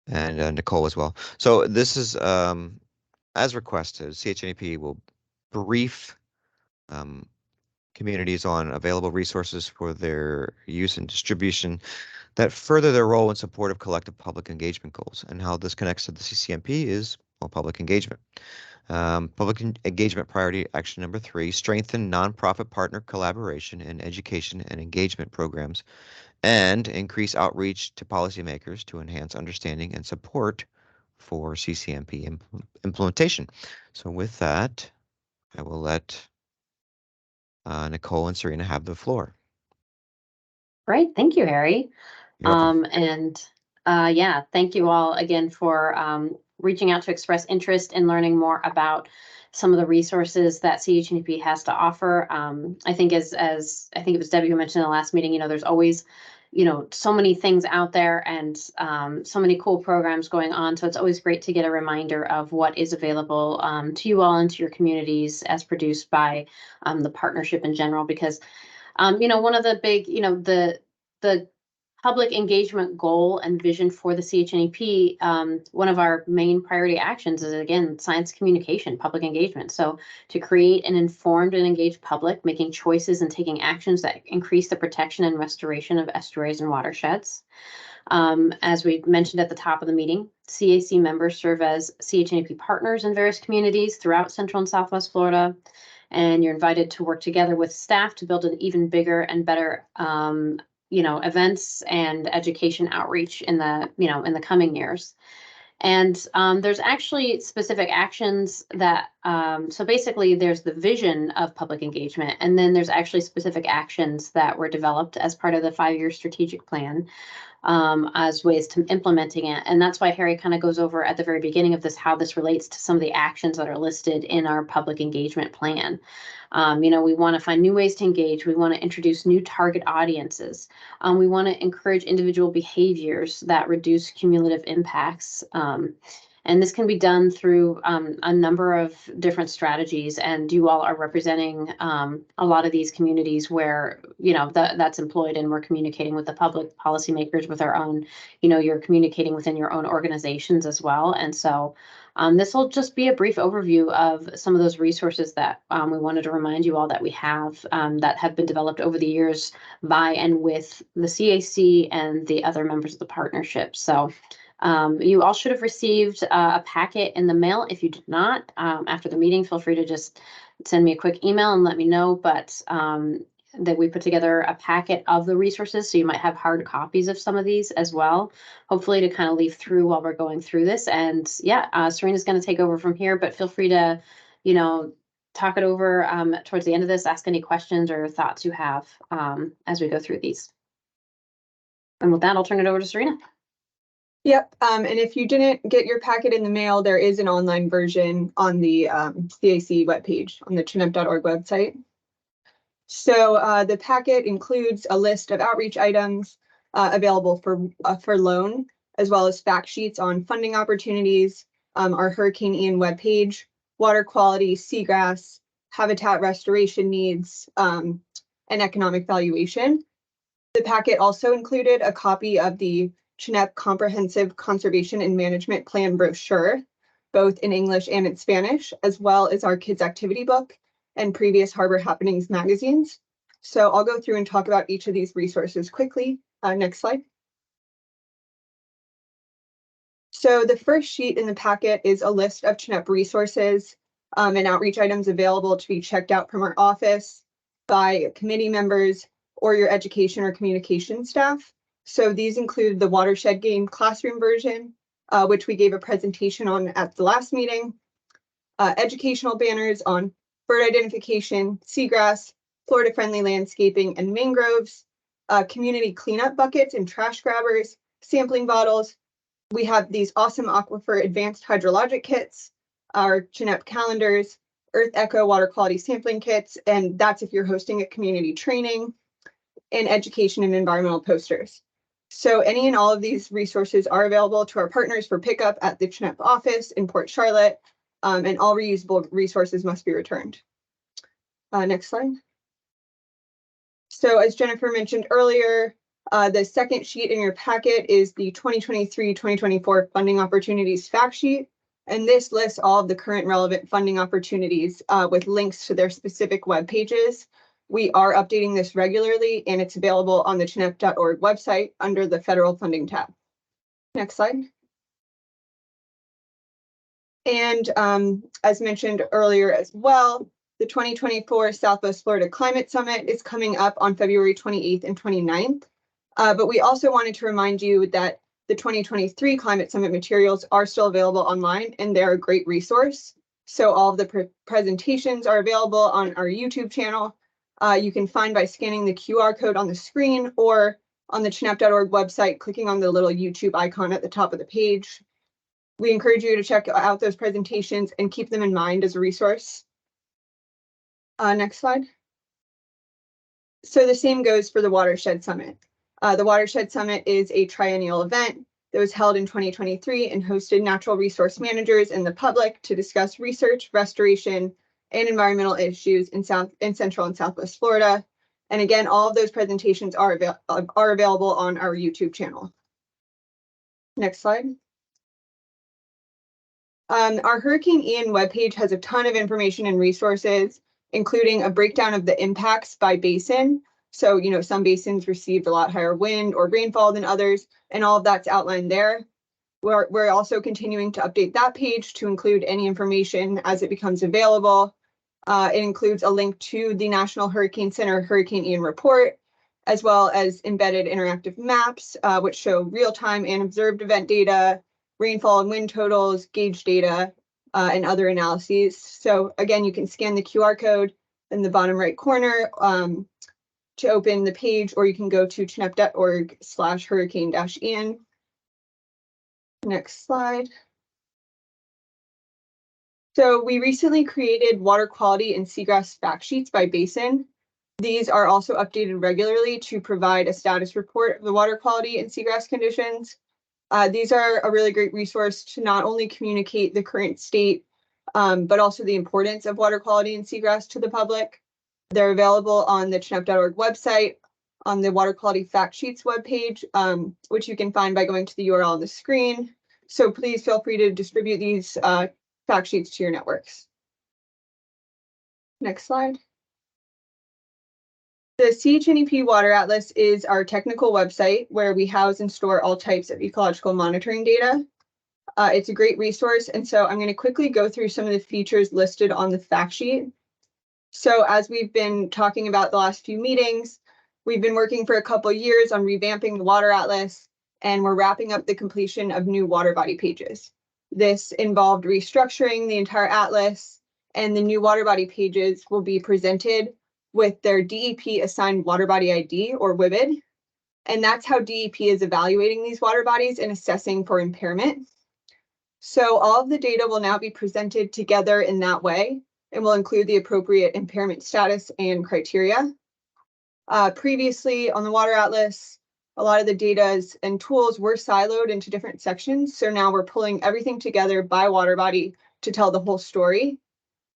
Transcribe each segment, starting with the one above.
and Nicole as well. So this is, as requested, CHNEP will brief communities on available resources for their use and distribution that further their role in support of collective public engagement goals. And how this connects to the CCMP is, well, public engagement. Public engagement priority action number 3, strengthen nonprofit partner collaboration in education and engagement programs and increase outreach to policymakers to enhance understanding and support for CCMP implementation. So with that, I will let Nicole and Sarina have the floor. Great, thank you, Harry. You're welcome. Yeah, thank you all again for reaching out to express interest in learning more about some of the resources that CHNEP has to offer. I think as I think it was Debbie who mentioned in the last meeting, there's always, so many things out there and so many cool programs going on. So it's always great to get a reminder of what is available to you all and to your communities as produced by the partnership in general, because one of the big, the public engagement goal and vision for the CHNEP, one of our main priority actions is, again, science communication, public engagement. So to create an informed and engaged public, making choices and taking actions that increase the protection and restoration of estuaries and watersheds. As we mentioned at the top of the meeting, CAC members serve as CHNEP partners in various communities throughout Central and Southwest Florida. And you're invited to work together with staff to build an even bigger and better, events and education outreach in the coming years. And there's actually specific actions that, so basically there's the vision of public engagement, and then there's actually specific actions that were developed as part of the 5-year strategic plan as ways to implementing it. And that's why Harry kind of goes over at the very beginning of this, how this relates to some of the actions that are listed in our public engagement plan. We want to find new ways to engage. We want to introduce new target audiences. We want to encourage individual behaviors that reduce cumulative impacts. And this can be done through a number of different strategies. And you all are representing a lot of these communities where, that's employed, and we're communicating with the public policymakers with our own, you're communicating within your own organizations as well. And so this will just be a brief overview of some of those resources that we wanted to remind you all that we have that have been developed over the years by and with the CAC and the other members of the partnership. So you all should have received a packet in the mail. If you did not, after the meeting, feel free to just send me a quick email and let me know. But that we put together a packet of the resources, so you might have hard copies of some of these as well, hopefully to kind of leaf through while we're going through this. And yeah, Sarina's going to take over from here, but feel free to, talk it over towards the end of this, ask any questions or thoughts you have as we go through these. And with that, I'll turn it over to Sarina. Yep, and if you didn't get your packet in the mail, there is an online version on the CAC webpage on the chnep.org website. So the packet includes a list of outreach items available for loan, as well as fact sheets on funding opportunities, our Hurricane Ian webpage, water quality, seagrass, habitat restoration needs, and economic valuation. The packet also included a copy of the CHNEP Comprehensive Conservation and Management Plan brochure, both in English and in Spanish, as well as our kids' activity book and previous Harbor Happenings magazines. So I'll go through and talk about each of these resources quickly. Next slide. So the first sheet in the packet is a list of CHNEP resources and outreach items available to be checked out from our office by committee members or your education or communication staff. So these include the watershed game classroom version, which we gave a presentation on at the last meeting, educational banners on bird identification, seagrass, Florida-friendly landscaping and mangroves, community cleanup buckets and trash grabbers, sampling bottles. We have these awesome aquifer advanced hydrologic kits, our CHNEP calendars, Earth Echo water quality sampling kits, and that's if you're hosting a community training, and education and environmental posters. So any and all of these resources are available to our partners for pickup at the CHNEP office in Port Charlotte, and all reusable resources must be returned. Next slide. So as Jennifer mentioned earlier, The second sheet in your packet is the 2023-2024 funding opportunities fact sheet. And this lists all of the current relevant funding opportunities with links to their specific web pages. We are updating this regularly, and it's available on the CHNEP.org website under the federal funding tab. Next slide. And as mentioned earlier as well, the 2024 Southwest Florida Climate Summit is coming up on February 28th and 29th. But we also wanted to remind you that the 2023 Climate Summit materials are still available online, and they're a great resource. So all of the presentations are available on our YouTube channel. You can find by scanning the QR code on the screen or on the CHNEP.org website, clicking on the little YouTube icon at the top of the page. We encourage you to check out those presentations and keep them in mind as a resource. Next slide. So the same goes for the Watershed Summit. The Watershed Summit is a triennial event that was held in 2023 and hosted natural resource managers and the public to discuss research, restoration, and environmental issues in Central and Southwest Florida. And again, all of those presentations are available on our YouTube channel. Next slide. Our Hurricane Ian webpage has a ton of information and resources, including a breakdown of the impacts by basin. So, some basins received a lot higher wind or rainfall than others, and all of that's outlined there. We're also continuing to update that page to include any information as it becomes available. It includes a link to the National Hurricane Center Hurricane Ian report, as well as embedded interactive maps, which show real-time and observed event data, rainfall and wind totals, gauge data, and other analyses. So again, you can scan the QR code in the bottom right corner to open the page, or you can go to chnep.org/hurricane-ian. Next slide. So we recently created water quality and seagrass fact sheets by basin. These are also updated regularly to provide a status report of the water quality and seagrass conditions. These are a really great resource to not only communicate the current state, but also the importance of water quality and seagrass to the public. They're available on the CHNEP.org website, on the Water Quality Fact Sheets webpage, which you can find by going to the URL on the screen. So please feel free to distribute these fact sheets to your networks. Next slide. The CHNEP Water Atlas is our technical website where we house and store all types of ecological monitoring data. It's a great resource, and so I'm going to quickly go through some of the features listed on the fact sheet. So as we've been talking about the last few meetings, we've been working for a couple of years on revamping the Water Atlas, and we're wrapping up the completion of new water body pages. This involved restructuring the entire atlas, and the new water body pages will be presented with their DEP assigned water body ID, or WIBID. And that's how DEP is evaluating these water bodies and assessing for impairment. So all of the data will now be presented together in that way, and will include the appropriate impairment status and criteria. Previously on the Water Atlas, a lot of the data and tools were siloed into different sections. So now we're pulling everything together by water body to tell the whole story.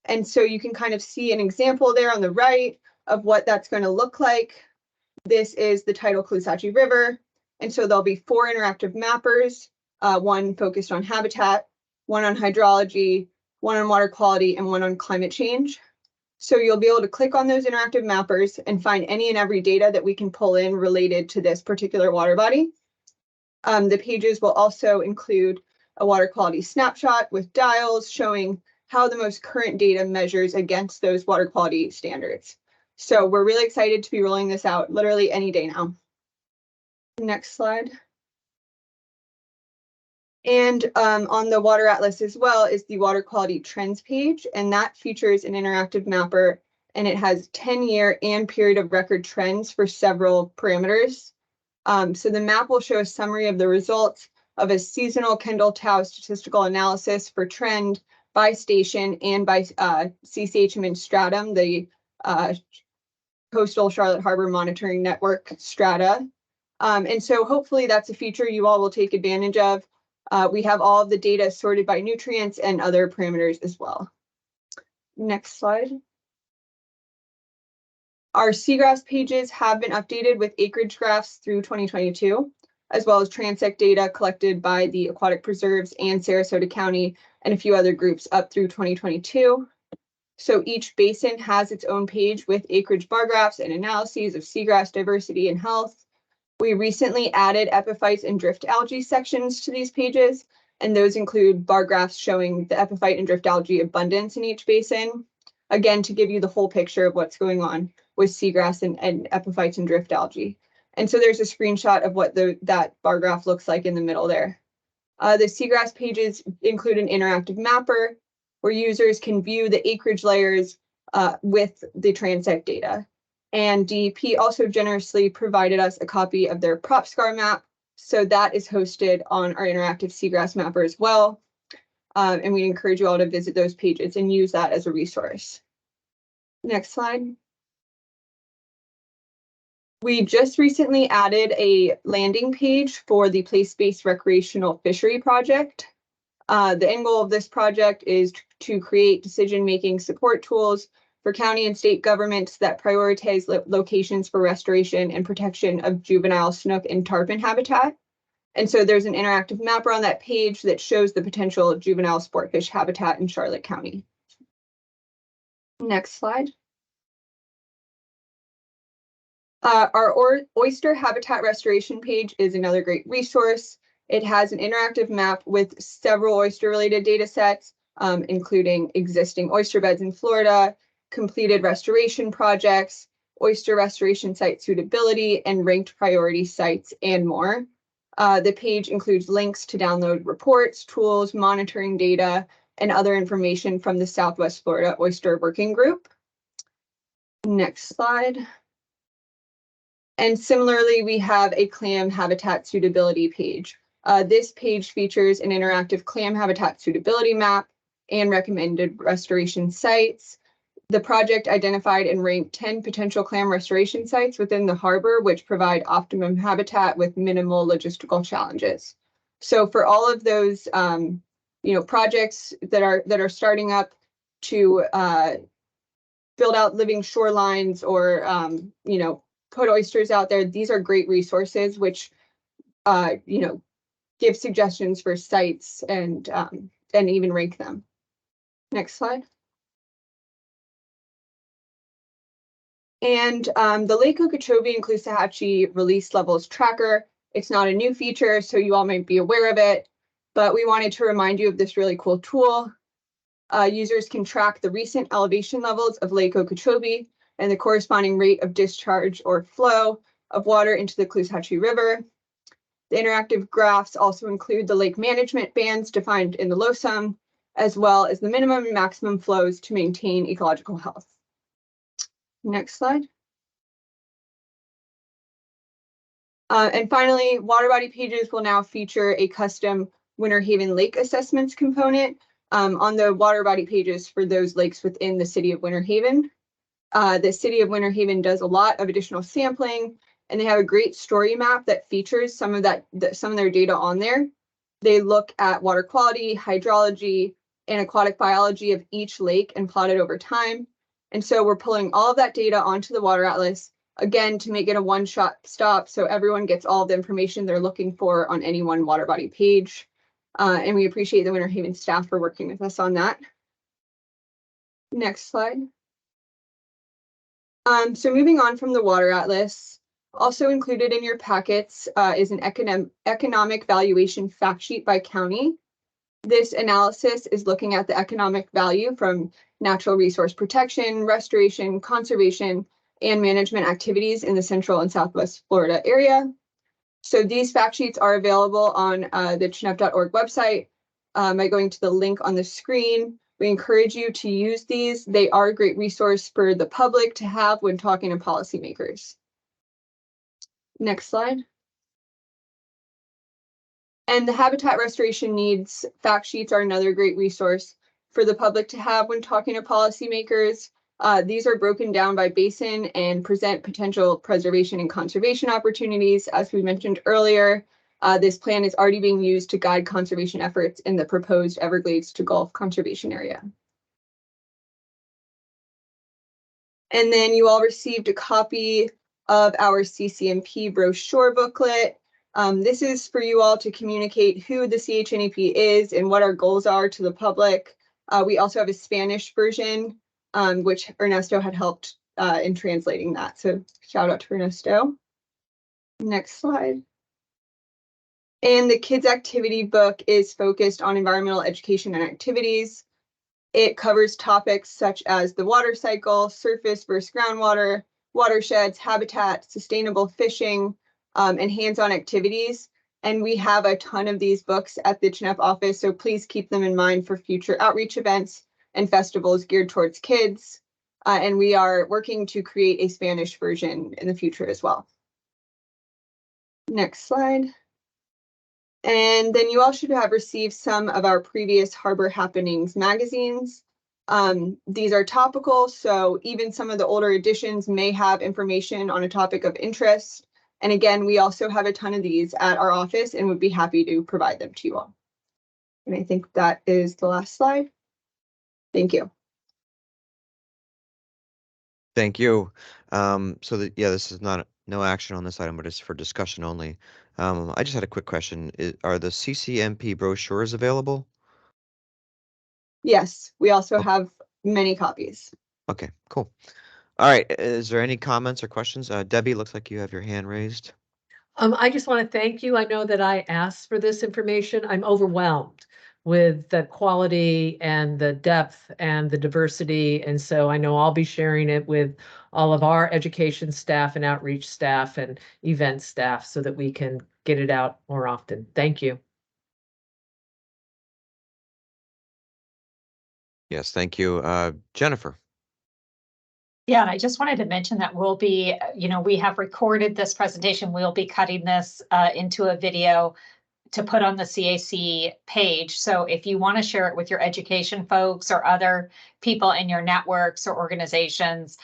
And so you can kind of see an example there on the right of what that's going to look like. This is the tidal Caloosahatchee River. And so there'll be 4 interactive mappers, one focused on habitat, one on hydrology, one on water quality, and one on climate change. So you'll be able to click on those interactive mappers and find any and every data that we can pull in related to this particular water body. The pages will also include a water quality snapshot with dials showing how the most current data measures against those water quality standards. So we're really excited to be rolling this out literally any day now. Next slide. And on the Water Atlas as well is the water quality trends page, and that features an interactive mapper, and it has 10-year and period of record trends for several parameters. So the map will show a summary of the results of a seasonal Kendall-Tau statistical analysis for trend by station and by CCHM stratum, the Coastal Charlotte Harbor Monitoring Network strata. And so hopefully that's a feature you all will take advantage of. We have all of the data sorted by nutrients and other parameters as well. Next slide. Our seagrass pages have been updated with acreage graphs through 2022, as well as transect data collected by the Aquatic Preserves and Sarasota County and a few other groups up through 2022. So each basin has its own page with acreage bar graphs and analyses of seagrass diversity and health. We recently added epiphytes and drift algae sections to these pages, and those include bar graphs showing the epiphyte and drift algae abundance in each basin, again, to give you the whole picture of what's going on with seagrass and epiphytes and drift algae. And so there's a screenshot of what that bar graph looks like in the middle there. The seagrass pages include an interactive mapper where users can view the acreage layers with the transect data. And DEP also generously provided us a copy of their PropScar map. So that is hosted on our interactive seagrass mapper as well. And we encourage you all to visit those pages and use that as a resource. Next slide. We just recently added a landing page for the place-based recreational fishery project. The end goal of this project is to create decision-making support tools for county and state governments that prioritize locations for restoration and protection of juvenile snook and tarpon habitat. And so there's an interactive mapper on that page that shows the potential juvenile sportfish habitat in Charlotte County. Next slide. Our oyster habitat restoration page is another great resource. It has an interactive map with several oyster-related data sets, including existing oyster beds in Florida, completed restoration projects, oyster restoration site suitability, and ranked priority sites, and more. The page includes links to download reports, tools, monitoring data, and other information from the Southwest Florida Oyster Working Group. Next slide. And similarly, we have a clam habitat suitability page. This page features an interactive clam habitat suitability map and recommended restoration sites. The project identified and ranked 10 potential clam restoration sites within the harbor, which provide optimum habitat with minimal logistical challenges. So for all of those projects that are starting up to build out living shorelines or put oysters out there, these are great resources which give suggestions for sites and even rank them. Next slide. And the Lake Okeechobee and Caloosahatchee release levels tracker. It's not a new feature, so you all might be aware of it, but we wanted to remind you of this really cool tool. Users can track the recent elevation levels of Lake Okeechobee and the corresponding rate of discharge or flow of water into the Caloosahatchee River. The interactive graphs also include the lake management bands defined in the LOSUM, as well as the minimum and maximum flows to maintain ecological health. Next slide. And finally, water body pages will now feature a custom Winter Haven Lake Assessments component on the water body pages for those lakes within the city of Winter Haven. The city of Winter Haven does a lot of additional sampling, and they have a great story map that features some of their data on there. They look at water quality, hydrology, and aquatic biology of each lake and plot it over time. And so we're pulling all of that data onto the Water Atlas, again, to make it a one-shot stop so everyone gets all of the information they're looking for on any one water body page. And we appreciate the Winter Haven staff for working with us on that. Next slide. So moving on from the Water Atlas, also included in your packets is an economic valuation fact sheet by county. This analysis is looking at the economic value from natural resource protection, restoration, conservation, and management activities in the Central and Southwest Florida area. So these fact sheets are available on the CHNEP.org website by going to the link on the screen. We encourage you to use these. They are a great resource for the public to have when talking to policymakers. Next slide. And the habitat restoration needs fact sheets are another great resource for the public to have when talking to policymakers. These are broken down by basin and present potential preservation and conservation opportunities. As we mentioned earlier, this plan is already being used to guide conservation efforts in the proposed Everglades to Gulf Conservation Area. And then you all received a copy of our CCNP brochure booklet. This is for you all to communicate who the CHNEP is and what our goals are to the public. We also have a Spanish version, which Ernesto had helped in translating that. So shout out to Ernesto. Next slide. And the kids activity book is focused on environmental education and activities. It covers topics such as the water cycle, surface versus groundwater, watersheds, habitat, sustainable fishing, and hands-on activities. And we have a ton of these books at the CHNEP office, so please keep them in mind for future outreach events and festivals geared towards kids. And we are working to create a Spanish version in the future as well. Next slide. And then you all should have received some of our previous Harbor Happenings magazines. These are topical, so even some of the older editions may have information on a topic of interest. And again, we also have a ton of these at our office and would be happy to provide them to you all. And I think that is the last slide. Thank you. Thank you. This is no action on this item, but it's for discussion only. I just had a quick question. Are the CCNP brochures available? Yes, we also have many copies. Okay, cool. All right, is there any comments or questions? Debbie, looks like you have your hand raised. I just want to thank you. I know that I asked for this information. I'm overwhelmed with the quality and the depth and the diversity. And so I know I'll be sharing it with all of our education staff and outreach staff and event staff so that we can get it out more often. Thank you. Yes, thank you. Jennifer. Yeah, I just wanted to mention that we'll be, we have recorded this presentation. We'll be cutting this into a video to put on the CAC page. So if you want to share it with your education folks or other people in your networks or organizations,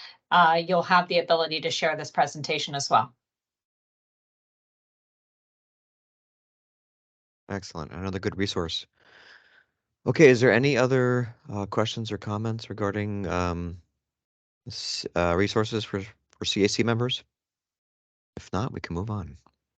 you'll have the ability to share this presentation as well. Excellent. Another good resource. Okay, is there any other questions or comments regarding resources for CAC members? If not, we can move on.